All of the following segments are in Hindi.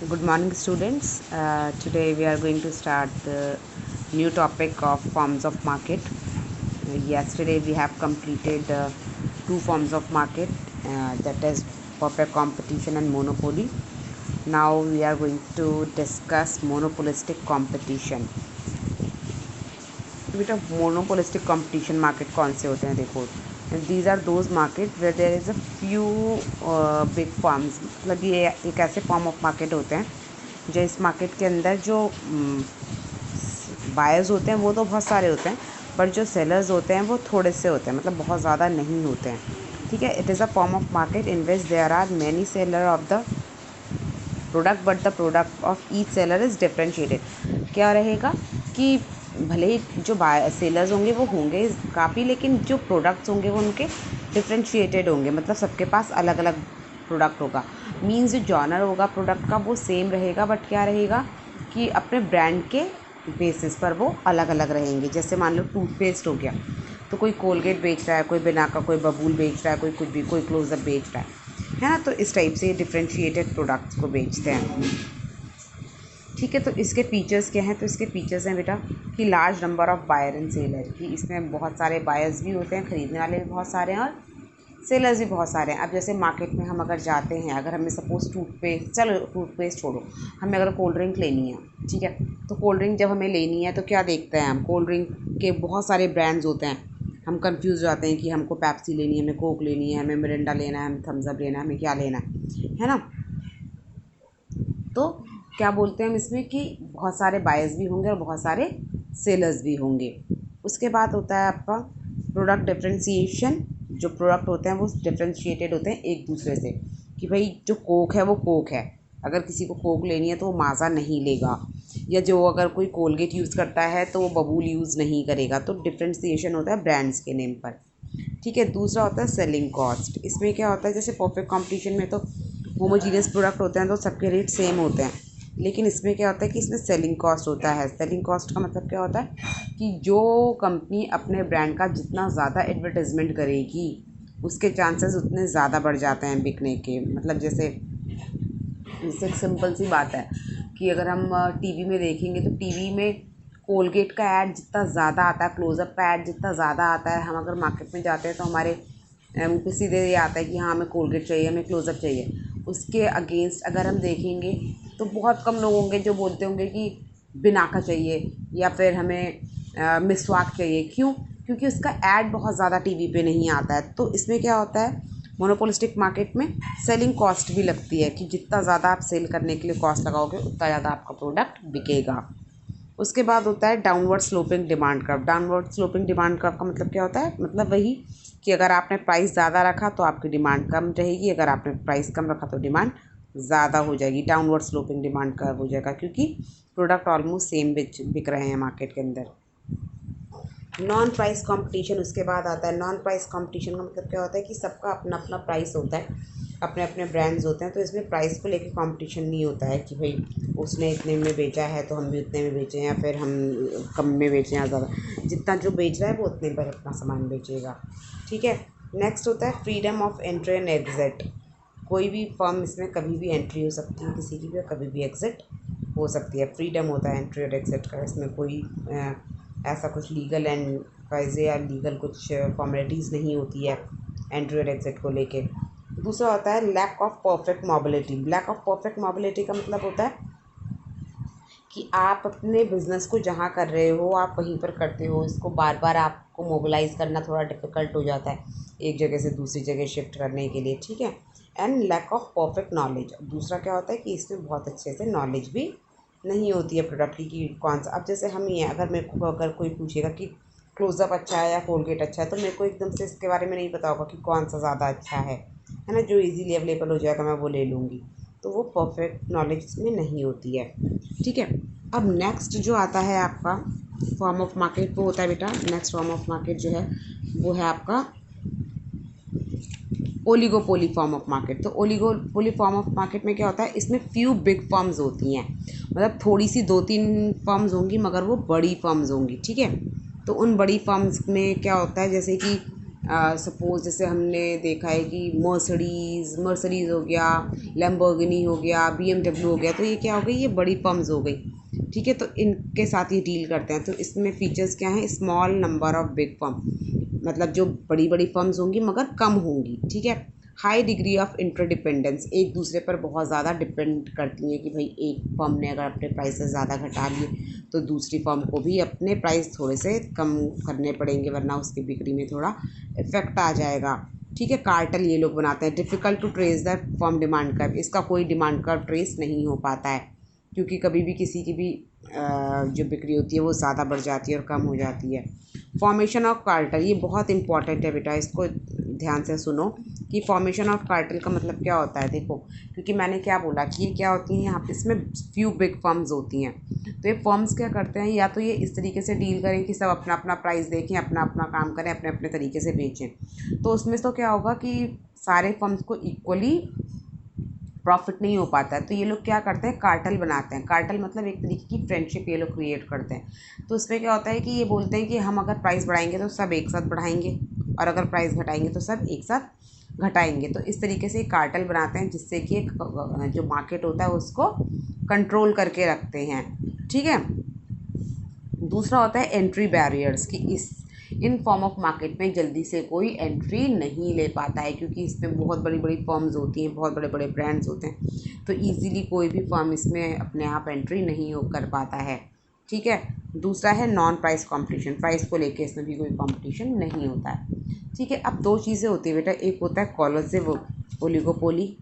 Good morning, students. Today we are going to start the new topic of forms of market. Yesterday we have completed two forms of market, that is perfect competition and monopoly. Now we are going to discuss monopolistic competition. बेटा मोनोपोलिस्टिक कंपटीशन मार्केट कौन से होते हैं? देखो, these are those market where there is a few big firms. मतलब ये एक ऐसे फॉर्म ऑफ मार्केट होते हैं जो इस मार्केट के अंदर जो बायर्स होते हैं वो तो बहुत सारे होते हैं, पर जो सेलर्स होते हैं वो थोड़े से होते हैं, मतलब बहुत ज़्यादा नहीं होते हैं. ठीक है. It is a form of market in which there are many seller of the product but the product of each seller is differentiated. क्या रहेगा कि भले ही जो सेलर्स होंगे वो होंगे काफ़ी, लेकिन जो प्रोडक्ट्स होंगे वो उनके डिफ्रेंशिएटेड होंगे, मतलब सबके पास अलग अलग प्रोडक्ट होगा. मीन्स जो जॉनर होगा प्रोडक्ट का वो सेम रहेगा, बट क्या रहेगा कि अपने ब्रांड के बेसिस पर वो अलग अलग रहेंगे. जैसे मान लो टूथपेस्ट हो गया, तो कोई कोलगेट बेच रहा है, कोई बिना का, कोई बबूल बेच रहा है, कोई कुछ भी, कोई क्लोजअप बेच रहा है ना. तो इस टाइप से डिफ्रेंशिएटेड प्रोडक्ट्स को बेचते हैं. ठीक है. तो इसके फीचर्स क्या हैं? तो इसके फीचर्स हैं बेटा कि large number of buyer and seller, कि इसमें बहुत सारे बायर्स भी होते हैं, ख़रीदने वाले भी बहुत सारे हैं और सेलर्स भी बहुत सारे हैं. अब जैसे मार्केट में हम अगर जाते हैं, अगर हमें सपोज़ टूथपेस्ट, चलो टूथपेस्ट छोड़ो, हमें अगर कोल्ड ड्रिंक लेनी है, ठीक है, तो कोल्ड ड्रिंक जब हमें लेनी है तो क्या देखते हैं हम? कोल्ड ड्रिंक के बहुत सारे ब्रांड्स होते हैं. हम कंफ्यूज हो जाते हैं कि हमको पेप्सी लेनी है, हमें कोक लेनी है, हमें मिरिंडा लेना है, हमें थम्स अप लेना है, हमें क्या लेना है ना. तो क्या बोलते हैं हम इसमें कि बहुत सारे बायर्स भी होंगे और बहुत सारे सेलर्स भी होंगे. उसके बाद होता है आपका प्रोडक्ट डिफ्रेंसीशन. जो प्रोडक्ट होते हैं वो डिफ्रेंशिएटेड होते हैं एक दूसरे से, कि भाई जो कोक है वो कोक है, अगर किसी को कोक लेनी है तो वो माज़ा नहीं लेगा, या जो अगर कोई कोलगेट यूज़ करता है तो वो बबूल यूज़ नहीं करेगा. तो डिफ्रेंसीशन होता है ब्रांड्स के नेम पर. ठीक है. दूसरा होता है सेलिंग कॉस्ट. इसमें क्या होता है, जैसे परफेक्ट कंपटीशन में तो होमोजीनियस प्रोडक्ट होते हैं तो सबके रेट सेम होते हैं, लेकिन इसमें क्या होता है कि इसमें सेलिंग कॉस्ट होता है. सेलिंग कॉस्ट का मतलब क्या होता है कि जो कंपनी अपने ब्रांड का जितना ज़्यादा एडवर्टाइजमेंट करेगी उसके चांसेस उतने ज़्यादा बढ़ जाते हैं बिकने के. मतलब जैसे एक सिंपल सी बात है कि अगर हम टीवी में देखेंगे तो टीवी में कोलगेट का ऐड जितना ज़्यादा आता है, क्लोज़अप का ऐड जितना ज़्यादा आता है, हम अगर मार्केट में जाते हैं तो हमारे मुँह पे सीधे ये आता है कि हाँ हमें कोलगेट चाहिए, हमें क्लोज़अप चाहिए. उसके अगेंस्ट अगर हम देखेंगे तो बहुत कम लोग होंगे जो बोलते होंगे कि बिना का चाहिए, या फिर हमें मिसवाक चाहिए. क्यों? क्योंकि उसका ऐड बहुत ज़्यादा टीवी पे नहीं आता है. तो इसमें क्या होता है, मोनोपोलिस्टिक मार्केट में सेलिंग कॉस्ट भी लगती है, कि जितना ज़्यादा आप सेल करने के लिए कॉस्ट लगाओगे उतना ज़्यादा आपका प्रोडक्ट बिकेगा. उसके बाद होता है downward sloping demand curve. Downward sloping demand curve का मतलब क्या होता है? मतलब वही कि अगर आपने प्राइस ज़्यादा रखा तो आपकी डिमांड कम रहेगी, अगर आपने प्राइस कम रखा तो डिमांड ज़्यादा हो जाएगी. डाउनवर्ड स्लोपिंग डिमांड कर्व हो जाएगा, क्योंकि प्रोडक्ट ऑलमोस्ट सेम बिक रहे हैं मार्केट के अंदर. नॉन प्राइस कंपटीशन उसके बाद आता है. नॉन प्राइस कंपटीशन का मतलब क्या होता है कि सबका अपना अपना प्राइस होता है, अपने अपने ब्रांड्स होते हैं, तो इसमें प्राइस को लेकर कंपटीशन नहीं होता है कि भाई उसने इतने में बेचा है तो हम भी उतने में बेचें, या फिर हम कम में बेचें या ज़्यादा. जितना जो बेच रहा है वो उतने पर अपना सामान बेचेगा. ठीक है. नेक्स्ट होता है freedom of entry and exit. कोई भी फर्म इसमें कभी भी एंट्री हो सकती है किसी की भी, कभी भी एग्ज़िट हो सकती है. फ्रीडम होता है एंट्री और एग्ज़िट का. इसमें कोई ऐसा कुछ लीगल एंड वाइजे या लीगल कुछ फॉर्मेलिटीज़ नहीं होती है एंट्री और एग्ज़िट को लेके. दूसरा होता है lack of perfect mobility. Lack of perfect mobility का मतलब होता है कि आप अपने बिज़नेस को जहाँ कर रहे हो आप वहीं पर करते हो, इसको बार बार आपको मोबिलाइज़ करना थोड़ा डिफ़िकल्ट हो जाता है एक जगह से दूसरी जगह शिफ्ट करने के लिए. ठीक है. And lack of perfect knowledge. दूसरा क्या होता है कि इसमें बहुत अच्छे से नॉलेज भी नहीं होती है प्रोडक्ट की, कि कौन सा. अब जैसे हम ही हैं, अगर मेरे को अगर कोई पूछेगा कि क्लोज़अप अच्छा है या कोलगेट अच्छा है, तो मेरे को एकदम से इसके बारे में नहीं पता होगा कि कौन सा ज़्यादा अच्छा है ना. जो इजीली अवेलेबल हो जाएगा मैं वो ले लूँगी. तो वो परफेक्ट नॉलेज इसमें नहीं होती है. ठीक है. अब नेक्स्ट जो आता है आपका फॉर्म ऑफ मार्केट, वो होता है बेटा, नेक्स्ट फॉर्म ऑफ मार्केट जो है वो है आपका ओलिगोपोली फॉर्म ऑफ मार्केट. तो ओलिगोपोली फॉर्म ऑफ मार्केट में क्या होता है, इसमें फ्यू बिग फर्म्स होती हैं, मतलब थोड़ी सी 2-3 फर्म्स होंगी मगर वो बड़ी फर्म्स होंगी. ठीक है. तो उन बड़ी फर्म्स में क्या होता है, जैसे कि सपोज़ जैसे हमने देखा है कि मर्सिडीज़ हो गया, लैम्बोर्गिनी हो गया, BMW हो गया, तो ये क्या हो गई, ये बड़ी फर्म्स हो गई, ठीक है। तो इनके साथ ये डील करते हैं। तो इसमें फ़ीचर्स क्या हैं, small number of big firm, मतलब जो बड़ी बड़ी फर्म्स होंगी मगर कम होंगी, ठीक है। हाई डिग्री ऑफ इंटरडिपेंडेंस, एक दूसरे पर बहुत ज़्यादा डिपेंड करती हैं कि भाई एक फर्म ने अगर अपने प्राइसेस ज़्यादा घटा लिए तो दूसरी फर्म को भी अपने प्राइस थोड़े से कम करने पड़ेंगे, वरना उसकी बिक्री में थोड़ा इफेक्ट आ जाएगा, ठीक है। कार्टेल ये लोग बनाते हैं। Difficult to trace the firm demand curve, इसका कोई डिमांड कर्व ट्रेस नहीं हो पाता है, क्योंकि कभी भी किसी की भी जो बिक्री होती है वो ज़्यादा बढ़ जाती है और कम हो जाती है। फॉर्मेशन ऑफ कार्टेल, ये बहुत इंपॉर्टेंट है बेटा, इसको ध्यान से सुनो कि फॉर्मेशन ऑफ कार्टेल का मतलब क्या होता है। देखो, क्योंकि मैंने क्या बोला कि ये क्या होती हैं, यहाँ पे इसमें फ्यू बिग फर्म्स होती हैं। तो ये फर्म्स क्या करते हैं, या तो ये इस तरीके से डील करें कि सब अपना अपना प्राइस देखें, अपना अपना काम करें, अपने अपने तरीके से बेचें। तो उसमें तो क्या होगा कि सारे फर्म्स को इक्वली प्रॉफिट नहीं हो पाता है। तो ये लोग क्या करते हैं, कार्टेल बनाते हैं। कार्टेल मतलब एक तरीके की फ्रेंडशिप ये लोग क्रिएट करते हैं। तो उसमें क्या होता है कि ये बोलते हैं कि हम अगर प्राइस बढ़ाएंगे तो सब एक साथ बढ़ाएंगे, और अगर प्राइस घटाएंगे तो सब एक साथ घटाएंगे। तो इस तरीके से कार्टेल बनाते हैं, जिससे कि एक जो मार्केट होता है उसको कंट्रोल करके रखते हैं, ठीक है। दूसरा होता है एंट्री बैरियर्स, कि इन फॉर्म ऑफ मार्केट में जल्दी से कोई एंट्री नहीं ले पाता है, क्योंकि इसमें बहुत बड़ी बड़ी फर्म्स होती हैं, बहुत बड़े बड़े ब्रांड्स होते हैं। तो इजीली कोई भी फर्म इसमें अपने आप एंट्री नहीं कर पाता है, ठीक है। दूसरा है नॉन प्राइस कंपटीशन, प्राइस को लेके इसमें भी कोई कंपटीशन नहीं होता है, ठीक है। अब दो चीज़ें होती है बेटा, एक होता है कोलिजिव ओलिगोपोली,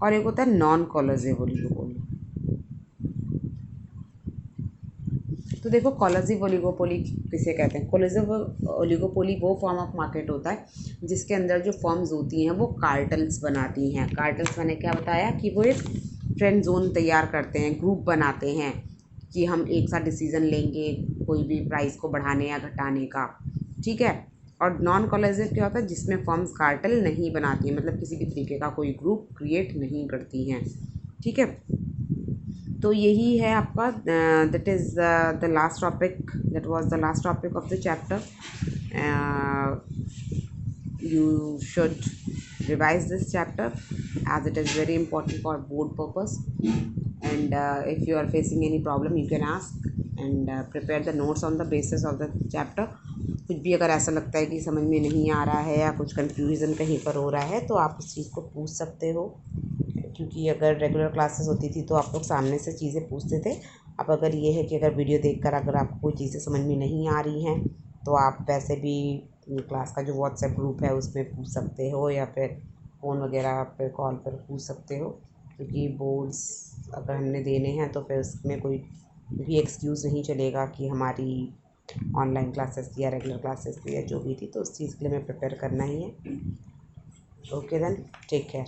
और एक होता है नॉन कोलिजिव ओलिगोपोली। तो देखो, कोलिजिव ओलिगोपोली किसे कहते हैं। कोलिजिव ओलिगोपोली वो फॉर्म ऑफ मार्केट होता है जिसके अंदर जो फर्म्स होती हैं वो कार्टल्स बनाती हैं। कार्टल्स मैंने क्या बताया कि वो एक फ्रेंड जोन तैयार करते हैं, ग्रुप बनाते हैं कि हम एक साथ डिसीज़न लेंगे कोई भी प्राइस को बढ़ाने या घटाने का, ठीक है। और नॉन कोलिजिव क्या होता है, जिसमें फर्म्स कार्टेल नहीं बनाती हैं, मतलब किसी भी तरीके का कोई ग्रुप क्रिएट नहीं करती हैं, ठीक है। तो यही है आपका, that is the last topic, that was the last topic of the chapter. You should revise this chapter as it is very important for board purpose, and if you are facing any problem you can ask and prepare the notes on the basis of the chapter. कुछ भी अगर ऐसा लगता है कि समझ में नहीं आ रहा है या कुछ कन्फ्यूज़न कहीं पर हो रहा है तो आप उस चीज़ को पूछ सकते हो, क्योंकि अगर रेगुलर क्लासेस होती थी तो आप लोग सामने से चीज़ें पूछते थे। अब अगर ये है कि अगर वीडियो देखकर अगर आपको कोई चीज़ें समझ में नहीं आ रही हैं तो आप वैसे भी क्लास का जो व्हाट्सएप ग्रुप है उसमें पूछ सकते हो, या फिर फ़ोन वगैरह पे कॉल पर पूछ सकते हो, क्योंकि बोर्ड्स अगर हमने देने हैं तो फिर उसमें कोई भी एक्सक्यूज़ नहीं चलेगा कि हमारी ऑनलाइन क्लासेस थी या रेगुलर क्लासेस थी या जो भी थी, तो उस चीज़ के लिए हमें प्रिपेयर करना ही है। Okay then, take care.